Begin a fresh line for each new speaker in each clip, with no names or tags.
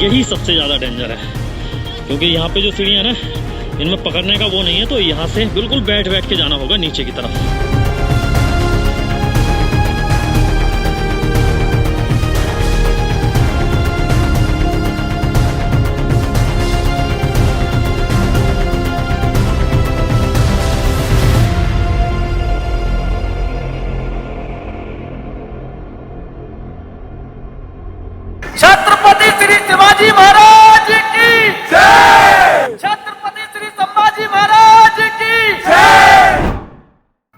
यही सबसे ज़्यादा डेंजर है, क्योंकि यहाँ पे जो सीढ़ियाँ है ना, इनमें पकड़ने का वो नहीं है, तो यहाँ से बिल्कुल बैठ के जाना होगा नीचे की तरफ।
छत्रपति श्री शिवाजी महाराज की जय। छत्रपति श्री संभाजी महाराज की जय।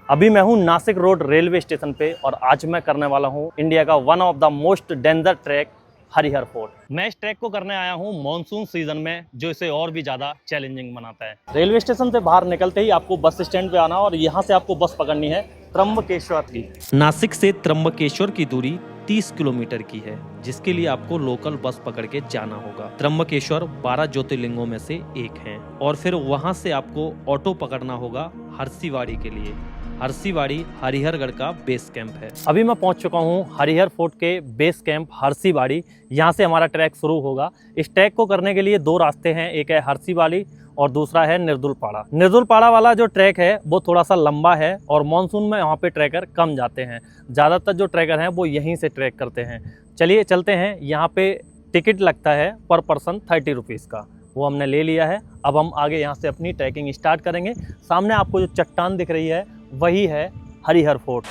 अभी मैं हूं नासिक रोड रेलवे स्टेशन पे और आज मैं करने वाला हूं इंडिया का one of the most danger track Harihar fort. मैं इस ट्रैक को करने आया हूं मॉनसून सीजन में, जो इसे और भी ज्यादा चैलेंजिंग बनाता है। रेलवे स्टेशन से बाहर निकलते ही आपको बस स्टैंड पे आना और यहाँ से आपको बस पकड़नी है त्र्यंबकेश्वर की। नासिक से त्र्यंबकेश्वर की दूरी 30 किलोमीटर की है, जिसके लिए आपको लोकल बस पकड़ के जाना होगा। त्र्यंबकेश्वर 12 ज्योतिर्लिंगों में से एक है और फिर वहां से आपको ऑटो पकड़ना होगा हरसीवाड़ी के लिए। हरसीवाड़ी हरिहरगढ़ का बेस कैंप है। अभी मैं पहुंच चुका हूं हरिहर फोर्ट के बेस कैंप हरसीवाड़ी। यहां से हमारा ट्रैक शुरू होगा। इस ट्रैक को करने के लिए दो रास्ते हैं, एक है हरसीवाड़ी और दूसरा है निर्दुलपाड़ा। निर्दुलपाड़ा वाला जो ट्रैक है वो थोड़ा सा लंबा है और मानसून में यहाँ पे ट्रैकर कम जाते हैं। ज़्यादातर जो ट्रैकर हैं वो यहीं से ट्रैक करते हैं। चलिए चलते हैं। यहाँ पे टिकट लगता है पर पर्सन 30 रुपीज़ का, वो हमने ले लिया है। अब हम आगे यहाँ से अपनी ट्रैकिंग स्टार्ट करेंगे। सामने आपको जो चट्टान दिख रही है वही है हरिहर फोर्ट।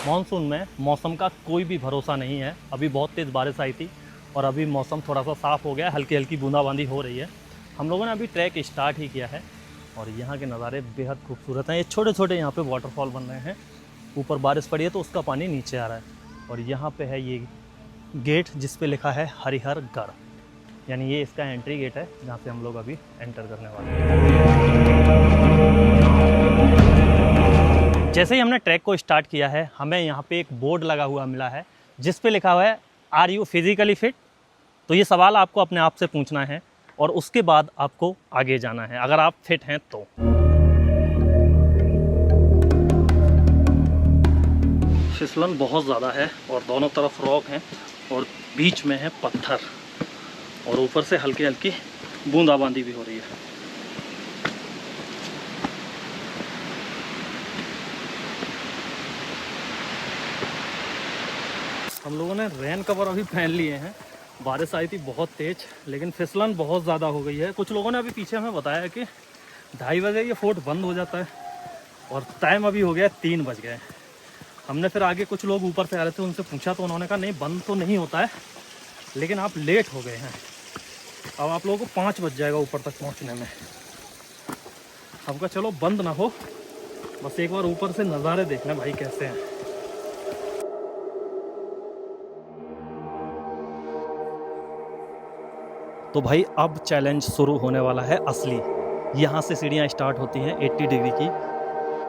मॉनसून में मौसम का कोई भी भरोसा नहीं है। अभी बहुत तेज़ बारिश आई थी और अभी मौसम थोड़ा सा साफ़ हो गया है, हल्की हल्की बूंदाबांदी हो रही है। हम लोगों ने अभी ट्रैक स्टार्ट ही किया है और यहाँ के नज़ारे बेहद खूबसूरत हैं। ये छोटे छोटे यहाँ पे वाटरफॉल बन रहे हैं। ऊपर बारिश पड़ी है तो उसका पानी नीचे आ रहा है और यहाँ पे है ये गेट जिस पे लिखा है हरिहरगढ़, यानी ये इसका एंट्री गेट है जहाँ से हम लोग अभी एंटर करने वाले हैं। जैसे ही हमने ट्रैक को स्टार्ट किया है, हमें यहाँ पे एक बोर्ड लगा हुआ मिला है जिस पे लिखा हुआ है आर यू फिजिकली फिट। तो ये सवाल आपको अपने आप से पूछना है और उसके बाद आपको आगे जाना है, अगर आप फिट हैं तो। फिसलन बहुत ज़्यादा है और दोनों तरफ रॉक हैं और बीच में है पत्थर और ऊपर से हल्की हल्की बूंदाबांदी भी हो रही है। हम लोगों ने रेन कवर अभी पहन लिए हैं। बारिश आई थी बहुत तेज़, लेकिन फिसलन बहुत ज़्यादा हो गई है। कुछ लोगों ने अभी पीछे हमें बताया कि 2:30 बजे ये फोर्ट बंद हो जाता है और टाइम अभी हो गया 3 बज गए। हमने फिर आगे कुछ लोग ऊपर से आ रहे थे, उनसे पूछा तो उन्होंने कहा नहीं बंद तो नहीं होता है, लेकिन आप लेट हो गए हैं। अब आप लोगों को 5 बज जाएगा ऊपर तक पहुंचने में। हम कहा चलो बंद ना हो, बस एक बार ऊपर से नज़ारे देखना भाई कैसे हैं। तो भाई अब चैलेंज शुरू होने वाला है असली। यहाँ से सीढ़ियाँ स्टार्ट होती हैं 80 डिग्री की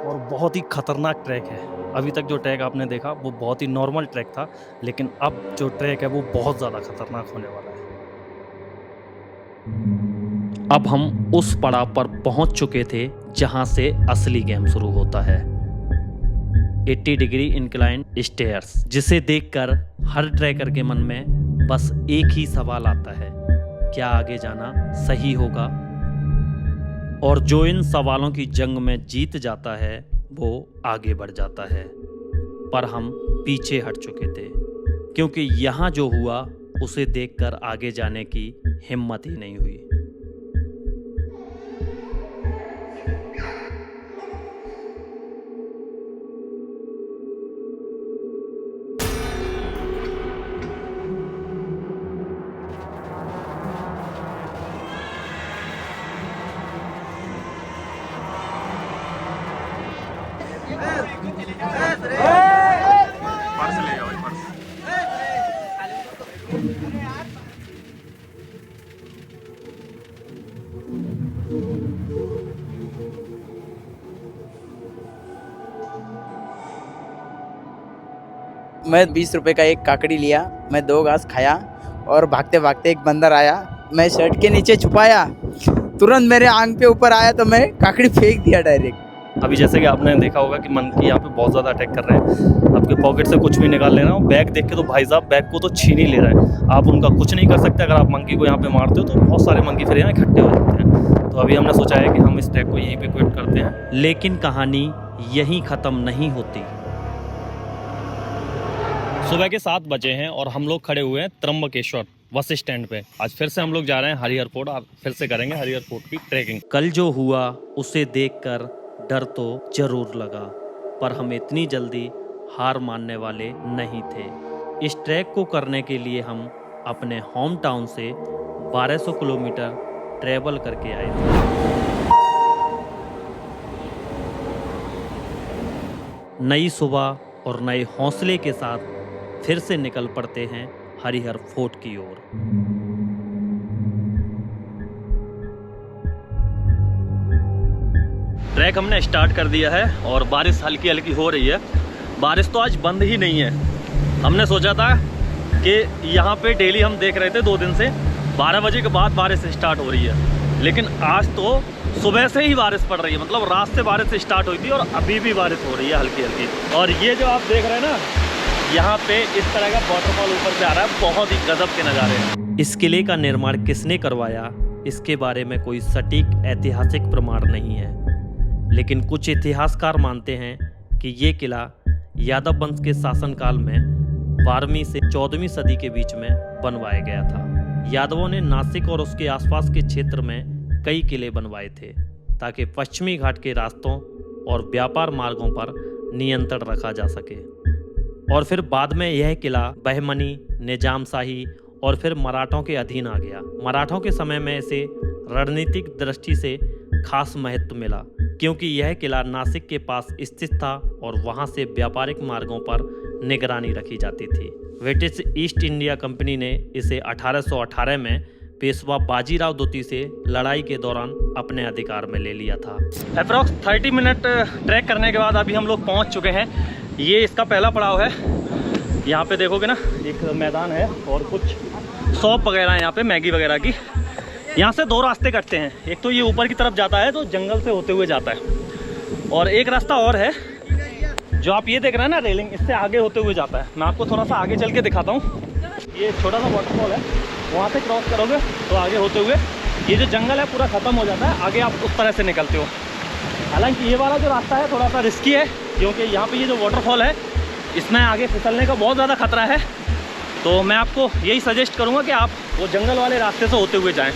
और बहुत ही खतरनाक ट्रैक है। अभी तक जो ट्रैक आपने देखा वो बहुत ही नॉर्मल ट्रैक था, लेकिन अब जो ट्रैक है वो बहुत ज़्यादा खतरनाक होने वाला है। अब हम उस पड़ाव पर पहुंच चुके थे जहां से असली गेम शुरू होता है। 80 डिग्री इंक्लाइन स्टेयर्स, जिसे देखकर हर ट्रैकर के मन में बस एक ही सवाल आता है, क्या आगे जाना सही होगा? और जो इन सवालों की जंग में जीत जाता है वो आगे बढ़ जाता है। पर हम पीछे हट चुके थे, क्योंकि यहाँ जो हुआ उसे देखकर आगे जाने की हिम्मत ही नहीं हुई।
मैं 20 रुपए का एक काकड़ी लिया, मैं 2 घास खाया और भागते भागते एक बंदर आया, मैं शर्ट के नीचे छुपाया, तुरंत मेरे आंख पे ऊपर आया तो मैं काकड़ी फेंक दिया डायरेक्ट।
अभी जैसे कि आपने देखा होगा कि मंकी यहाँ पे बहुत ज़्यादा अटैक कर रहे हैं। आपके पॉकेट से कुछ भी निकाल ले रहा हूँ, बैग देख के तो भाई साहब बैग को तो छीन ही ले रहे हैं। आप उनका कुछ नहीं कर सकते। अगर आप मंकी को यहाँ पे मारते हो तो बहुत सारे मंकी फिर यहाँ इकट्ठे हो जाते हैं। तो अभी हमने सोचा है कि हम इस ट्रैक को यहीं पे क्विट करते हैं।
लेकिन कहानी यहीं ख़त्म नहीं होती।
सुबह के 7 बजे हैं और हम लोग खड़े हुए हैं त्र्यंबकेश्वर बस स्टैंड पे। आज फिर से हम लोग जा रहे हैं हरिहर फोर्ट और फिर से करेंगे हरिहर फोर्ट की ट्रैकिंग।
कल जो हुआ उसे देखकर डर तो जरूर लगा, पर हम इतनी जल्दी हार मानने वाले नहीं थे। इस ट्रैक को करने के लिए हम अपने होम टाउन से 1200 किलोमीटर ट्रैवल करके आए थे। नई सुबह और नए हौसले के साथ फिर से निकल पड़ते हैं हरिहर फोर्ट की ओर।
ट्रैक हमने स्टार्ट कर दिया है और बारिश हल्की हल्की हो रही है। बारिश तो आज बंद ही नहीं है। हमने सोचा था कि यहाँ पे डेली हम देख रहे थे 2 दिन से 12 बजे के बाद बारिश स्टार्ट हो रही है, लेकिन आज तो सुबह से ही बारिश पड़ रही है। मतलब रात से बारिश स्टार्ट हुई थी और अभी भी बारिश हो रही है हल्की हल्की। और ये जो आप देख रहे हैं ना, यहाँ पे इस तरह का वाटरफॉल ऊपर से आ रहा है। बहुत ही गजब के नज़ारे हैं।
इस किले का निर्माण किसने करवाया, इसके बारे में कोई सटीक ऐतिहासिक प्रमाण नहीं है, लेकिन कुछ इतिहासकार मानते हैं कि ये किला यादव वंश के शासनकाल में 12वीं से 14वीं सदी के बीच में बनवाया गया था। यादवों ने नासिक और उसके आसपास के क्षेत्र में कई किले बनवाए थे ताकि पश्चिमी घाट के रास्तों और व्यापार मार्गों पर नियंत्रण रखा जा सके। और फिर बाद में यह किला बहमनी, निजामशाही और फिर मराठों के अधीन आ गया। मराठों के समय में इसे रणनीतिक दृष्टि से खास महत्व मिला क्योंकि यह किला नासिक के पास स्थित था और वहां से व्यापारिक मार्गों पर निगरानी रखी जाती थी। ब्रिटिश ईस्ट इंडिया कंपनी ने इसे 1818 में पेशवा बाजीराव द्वितीय से लड़ाई के दौरान अपने अधिकार में ले लिया था।
अप्रॉक्स 30 मिनट ट्रैक करने के बाद अभी हम लोग पहुंच चुके हैं। ये इसका पहला पड़ाव है। यहाँ पे देखोगे ना, एक मैदान है और कुछ शॉप वगैरह है यहाँ पे मैगी वगैरह की। यहाँ से 2 रास्ते कटते हैं। एक तो ये ऊपर की तरफ जाता है तो जंगल से होते हुए जाता है, और एक रास्ता और है जो आप ये देख रहे हैं ना रेलिंग, इससे आगे होते हुए जाता है। मैं आपको थोड़ा सा आगे चल के दिखाता हूँ। ये छोटा सा वाटरफॉल है, वहाँ से क्रॉस करोगे तो आगे होते हुए ये जो जंगल है पूरा ख़त्म हो जाता है। आगे आप उस तरह से निकलते हो। हालांकि ये वाला जो रास्ता है थोड़ा सा रिस्की है क्योंकि यहाँ पे ये जो वाटरफॉल है इसमें आगे फिसलने का बहुत ज़्यादा खतरा है। तो मैं आपको यही सजेस्ट करूँगा कि आप वो जंगल वाले रास्ते से होते हुए जाएं।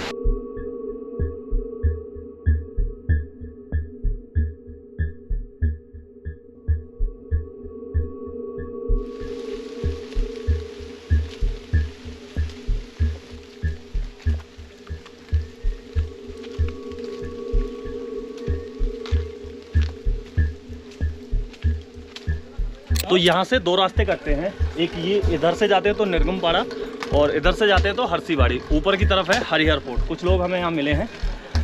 तो यहाँ से 2 रास्ते कटते हैं। एक ये इधर से जाते हैं तो निर्गमपाड़ा, और इधर से जाते हैं तो हरसीबाड़ी। ऊपर की तरफ है हरिहर फोर्ट। कुछ लोग हमें यहाँ मिले हैं,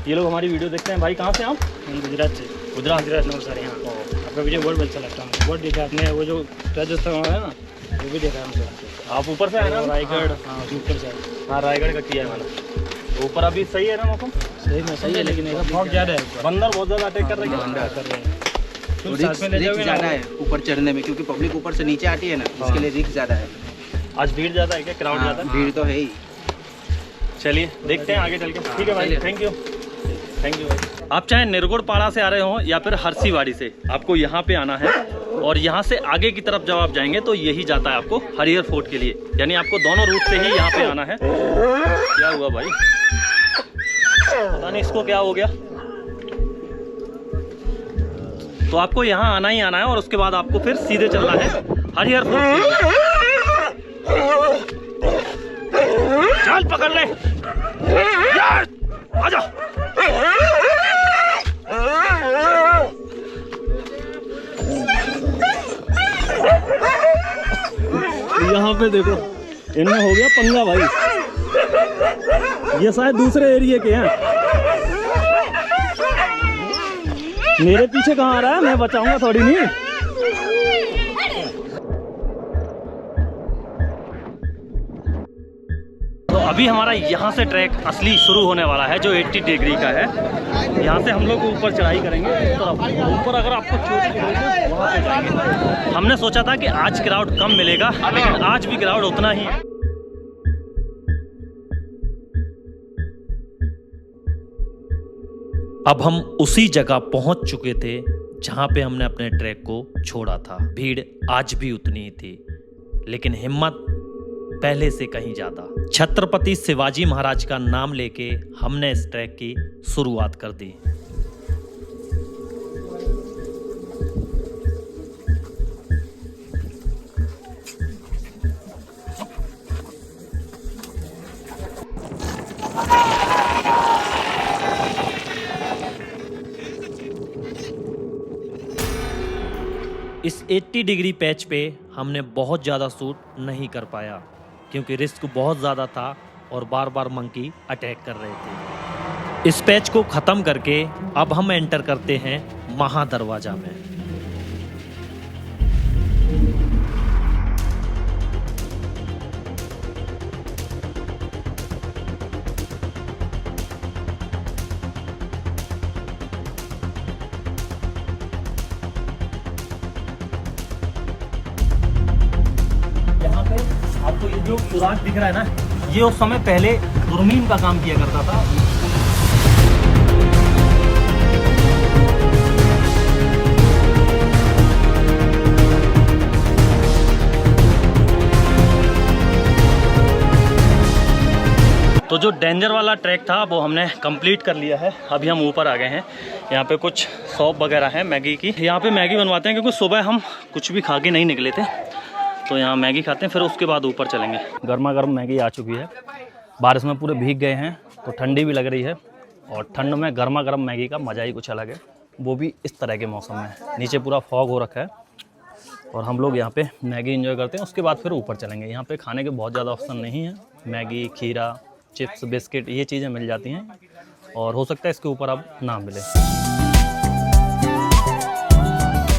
ये लोग हमारी वीडियो देखते हैं। भाई कहाँ से आप?
हम गुजरात से।
गुजरात
नवसारी। हाँ, आपका वीडियो बहुत अच्छा लगता है। बहुत देखा आपने, वो जो राजस्थान है ना, वो भी देखा हमसे।
आप ऊपर से आए ना?
रायगढ़। हाँ, ऊपर से।
हाँ, रायगढ़ का किया है मैंने। ऊपर अभी सही है ना मौसम?
सही है, लेकिन बहुत ज़्यादा है।
बंदर बहुत ज़्यादा अटैक कर रहे हैं।
रिस्क ज़्यादा है ऊपर चढ़ने में क्योंकि पब्लिक ऊपर से नीचे आती है ना, इसके लिए रिस्क ज़्यादा है।
आज भीड़ ज़्यादा है क्या? क्राउड ज़्यादा है?
भीड़ तो है ही।
चलिए देखते हैं आगे चल के। ठीक है भाई, थैंक यू भाई। आप चाहे निर्गुणपाड़ा से आ रहे हो या फिर हरसीबाड़ी से, आपको यहाँ पे आना है। और यहाँ से आगे की तरफ जब आप जाएंगे तो यही जाता है आपको हरिहर फोर्ट के लिए। यानी आपको दोनों रूट से ही यहाँ पे आना है। क्या हुआ भाई? पता नहीं इसको क्या हो गया। तो आपको यहाँ आना ही आना है और उसके बाद आपको फिर सीधे चलना है हरिहर फोर्ट। चल पकड़ ले, आजा। यहाँ पे देखो, इनमें हो गया पंगा भाई। ये शायद दूसरे एरिया के हैं। मेरे पीछे कहाँ आ रहा है? मैं बचाऊंगा थोड़ी नहीं। तो अभी हमारा यहाँ से ट्रैक असली शुरू होने वाला है, जो 80 डिग्री का है। यहाँ से हम लोग ऊपर चढ़ाई करेंगे इस तरफ। ऊपर अगर आपको चोट लगे तो वहाँ पे जाएंगे। हमने सोचा था कि आज क्राउड कम मिलेगा, लेकिन आज भी क्राउड उतना ही है।
अब हम उसी जगह पहुंच चुके थे जहां पे हमने अपने ट्रैक को छोड़ा था। भीड़ आज भी उतनी ही थी, लेकिन हिम्मत पहले से कहीं ज्यादा। छत्रपति शिवाजी महाराज का नाम लेके हमने इस ट्रैक की शुरुआत कर दी। इस 80 डिग्री पैच पे हमने बहुत ज़्यादा शूट नहीं कर पाया, क्योंकि रिस्क बहुत ज़्यादा था और बार बार मंकी अटैक कर रहे थे। इस पैच को ख़त्म करके अब हम एंटर करते हैं महादरवाजा में।
आपको ये जो सुराग दिख रहा है ना, ये उस समय पहले दूरबीन का काम किया करता था। तो जो डेंजर वाला ट्रैक था वो हमने कंप्लीट कर लिया है। अभी हम ऊपर आ गए हैं। यहाँ पे कुछ शॉप वगैरह है मैगी की। यहाँ पे मैगी बनवाते हैं, क्योंकि सुबह हम कुछ भी खा के नहीं निकले थे, तो यहाँ मैगी खाते हैं, फिर उसके बाद ऊपर चलेंगे। गर्मा गर्म मैगी आ चुकी है। बारिश में पूरे भीग गए हैं तो ठंडी भी लग रही है, और ठंड में गर्मा गर्म मैगी का मज़ा ही कुछ अलग है, वो भी इस तरह के मौसम में। नीचे पूरा फॉग हो रखा है और हम लोग यहाँ पे मैगी एंजॉय करते हैं। उसके बाद फिर ऊपर चलेंगे। यहाँ पे खाने के बहुत ज़्यादा ऑप्शन नहीं है। मैगी, खीरा, चिप्स, बिस्किट, ये चीज़ें मिल जाती हैं, और हो सकता है इसके ऊपर अब ना मिले।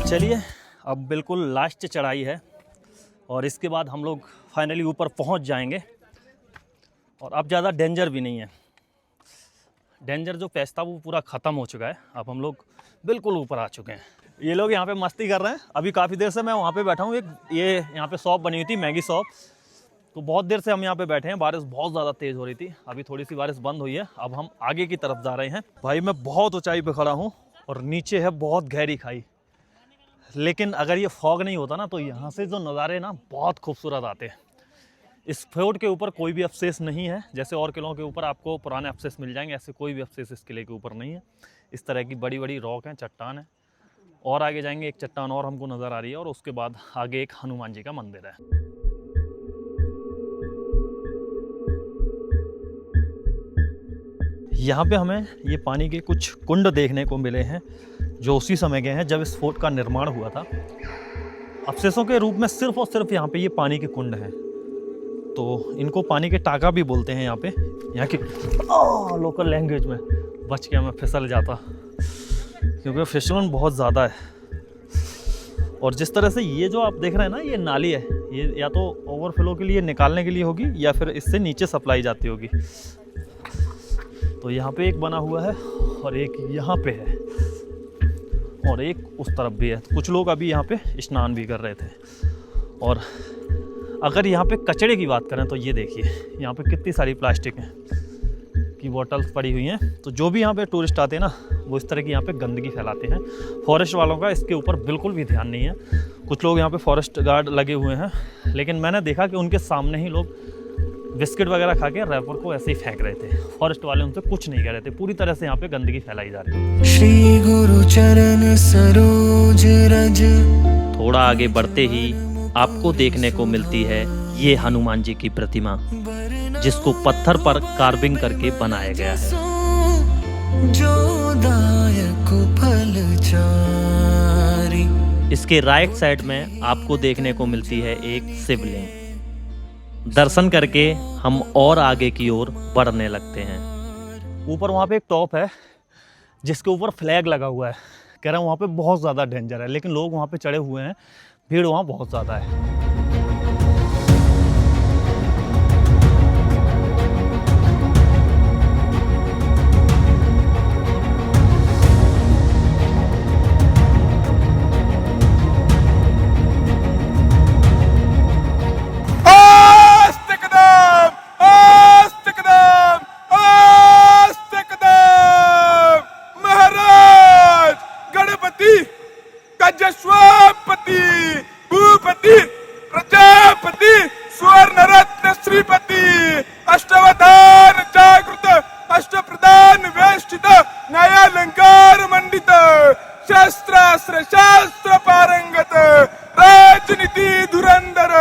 चलिए, अब बिल्कुल लास्ट चढ़ाई है और इसके बाद हम लोग फाइनली ऊपर पहुंच जाएंगे। और अब ज़्यादा डेंजर भी नहीं है। डेंजर जो पैच था वो पूरा ख़त्म हो चुका है। अब हम लोग बिल्कुल ऊपर आ चुके हैं। ये लोग यहाँ पे मस्ती कर रहे हैं। अभी काफ़ी देर से मैं वहाँ पे बैठा हूँ। एक ये यहाँ पे शॉप बनी हुई थी, मैगी शॉप, तो बहुत देर से हम यहाँ पे बैठे हैं। बारिश बहुत ज़्यादा तेज़ हो रही थी, अभी थोड़ी सी बारिश बंद हुई है। अब हम आगे की तरफ जा रहे हैं। भाई मैं बहुत ऊंचाई पे खड़ा हूँ और नीचे है बहुत गहरी खाई, लेकिन अगर ये फॉग नहीं होता ना तो यहाँ से जो नज़ारे ना बहुत खूबसूरत आते हैं। इस फोर्ट के ऊपर कोई भी अवशेष नहीं है। जैसे और किलों के ऊपर आपको पुराने अवशेष मिल जाएंगे, ऐसे कोई भी अवशेष इस किले के ऊपर नहीं है। इस तरह की बड़ी बड़ी रॉक हैं, चट्टान है। और आगे जाएंगे, एक चट्टान और हमको नज़र आ रही है, और उसके बाद आगे एक हनुमान जी का मंदिर है। यहाँ पे हमें ये पानी के कुछ कुंड देखने को मिले हैं, जो उसी समय के हैं जब इस फोर्ट का निर्माण हुआ था। अवशेषों के रूप में सिर्फ और सिर्फ यहाँ पे ये पानी के कुंड हैं, तो इनको पानी के टाका भी बोलते हैं। यहाँ पे यहाँ की लोकल लैंग्वेज में बच के मैं फिसल जाता, क्योंकि फिसलन बहुत ज़्यादा है। और जिस तरह से ये जो आप देख रहे हैं ना, ये नाली है, ये या तो ओवरफ्लो के लिए निकालने के लिए होगी, या फिर इससे नीचे सप्लाई जाती होगी। तो यहाँ पे एक बना हुआ है और एक यहाँ पे है, और एक उस तरफ भी है। तो कुछ लोग अभी यहाँ पे स्नान भी कर रहे थे। और अगर यहाँ पे कचरे की बात करें तो ये देखिए, यहाँ पे कितनी सारी प्लास्टिक की बोतल्स पड़ी हुई हैं। तो जो भी यहाँ पे टूरिस्ट आते हैं ना, वो इस तरह की यहाँ पे गंदगी फैलाते हैं। फॉरेस्ट वालों का इसके ऊपर बिल्कुल भी ध्यान नहीं है। कुछ लोग यहाँ पे फॉरेस्ट गार्ड लगे हुए हैं, लेकिन मैंने देखा कि उनके सामने ही लोग बिस्किट वगैरह खा के रैपर को ऐसे ही फेंक रहे थे। फॉरेस्ट वाले उनसे कुछ नहीं कह रहे थे। पूरी तरह से यहाँ पे गंदगी फैलाई जा रही है।
श्री गुरु चरण सरोज रज।
थोड़ा आगे बढ़ते ही आपको देखने को मिलती है ये हनुमान जी की प्रतिमा, जिसको पत्थर पर कार्विंग करके बनाया गया है।
जो दायक फल चारी।
इसके राइट साइड में आपको देखने को मिलती है एक शिवलिंग। दर्शन करके हम और आगे की ओर बढ़ने लगते हैं।
ऊपर वहाँ पे एक टॉप है जिसके ऊपर फ्लैग लगा हुआ है। कह रहे हैं वहाँ पे बहुत ज़्यादा डेंजर है, लेकिन लोग वहाँ पे चढ़े हुए हैं। भीड़ वहाँ बहुत ज़्यादा है।
अलंकार मंडित शस्त्रास्त्र शास्त्र पारंगत राजनीति धुरंधर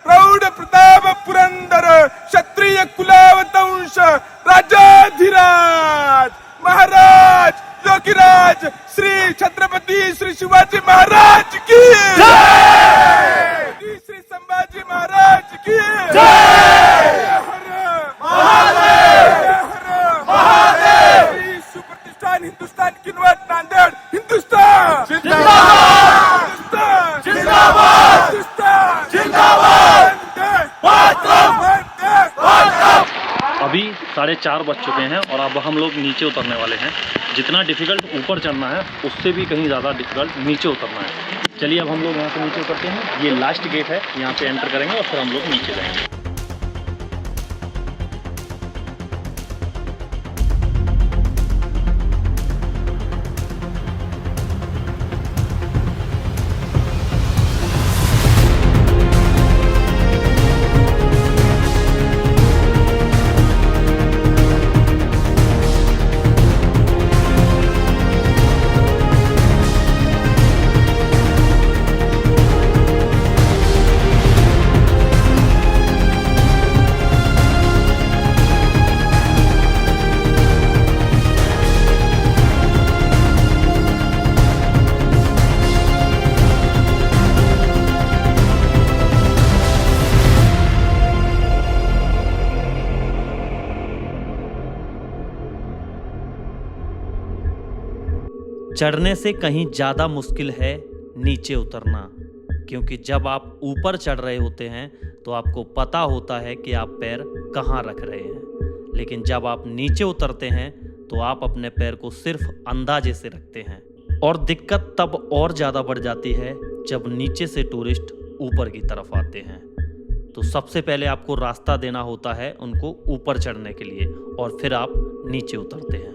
प्रौढ प्रताप पुरंदर क्षत्रिय कुलावतंश राजाधिराज महाराज योगीराज श्री छत्रपति श्री शिवाजी महाराज की जय, श्री संभाजी महाराज की जय, श्री सुप्रतिष्ठान हिंदुस्तान किनवट नांदेड़ हिंदुस्तान जिंदाबाद जिंदाबाद जिंदाबाद।
अभी 4:30 बज चुके हैं और अब हम लोग नीचे उतरने वाले हैं। जितना डिफ़िकल्ट ऊपर चढ़ना है उससे भी कहीं ज़्यादा डिफ़िकल्ट नीचे उतरना है। चलिए अब हम लोग यहाँ से नीचे उतरते हैं। ये लास्ट गेट है, यहाँ पे एंटर करेंगे और फिर हम लोग नीचे जाएंगे।
चढ़ने से कहीं ज़्यादा मुश्किल है नीचे उतरना, क्योंकि जब आप ऊपर चढ़ रहे होते हैं तो आपको पता होता है कि आप पैर कहाँ रख रहे हैं, लेकिन जब आप नीचे उतरते हैं तो आप अपने पैर को सिर्फ अंदाजे से रखते हैं। और दिक्कत तब और ज़्यादा बढ़ जाती है जब नीचे से टूरिस्ट ऊपर की तरफ आते हैं। तो सबसे पहले आपको रास्ता देना होता है उनको ऊपर चढ़ने के लिए, और फिर आप नीचे उतरते हैं।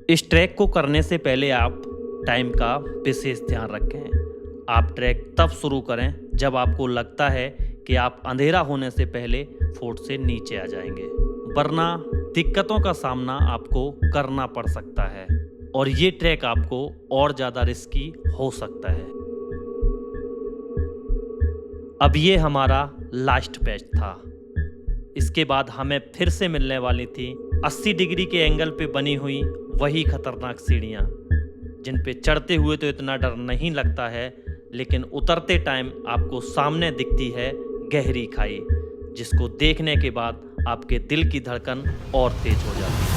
इस ट्रैक को करने से पहले आप टाइम का विशेष ध्यान रखें। आप ट्रैक तब शुरू करें जब आपको लगता है कि आप अंधेरा होने से पहले फोर्ट से नीचे आ जाएंगे, वरना दिक्कतों का सामना आपको करना पड़ सकता है और ये ट्रैक आपको और ज़्यादा रिस्की हो सकता है। अब ये हमारा लास्ट पैच था। इसके बाद हमें फिर से मिलने वाली थी 80 डिग्री के एंगल पे बनी हुई वही खतरनाक सीढ़ियाँ, जिन पे चढ़ते हुए तो इतना डर नहीं लगता है, लेकिन उतरते टाइम आपको सामने दिखती है गहरी खाई, जिसको देखने के बाद आपके दिल की धड़कन और तेज हो जाती है।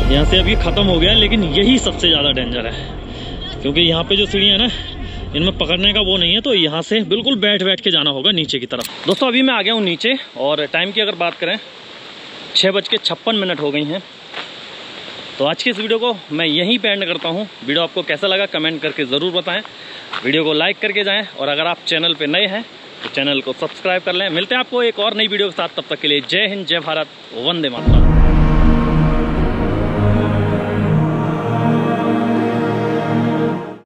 यहाँ से अभी ख़त्म हो गया, लेकिन यही सबसे ज़्यादा डेंजर है, क्योंकि यहाँ पे जो सीढ़ियाँ है ना, इनमें पकड़ने का वो नहीं है, तो यहाँ से बिल्कुल बैठ के जाना होगा नीचे की तरफ। दोस्तों अभी मैं आ गया हूँ नीचे, और टाइम की अगर बात करें 6:56 हो गई हैं। तो आज की इस वीडियो को मैं यहीं पे एंड करता हूँ। वीडियो आपको कैसा लगा कमेंट करके ज़रूर बताएँ। वीडियो को लाइक करके जाएँ, और अगर आप चैनल पर नए हैं तो चैनल को सब्सक्राइब कर लें। मिलते हैं आपको एक और नई वीडियो के साथ, तब तक के लिए जय हिंद, जय भारत, वंदे मातरम।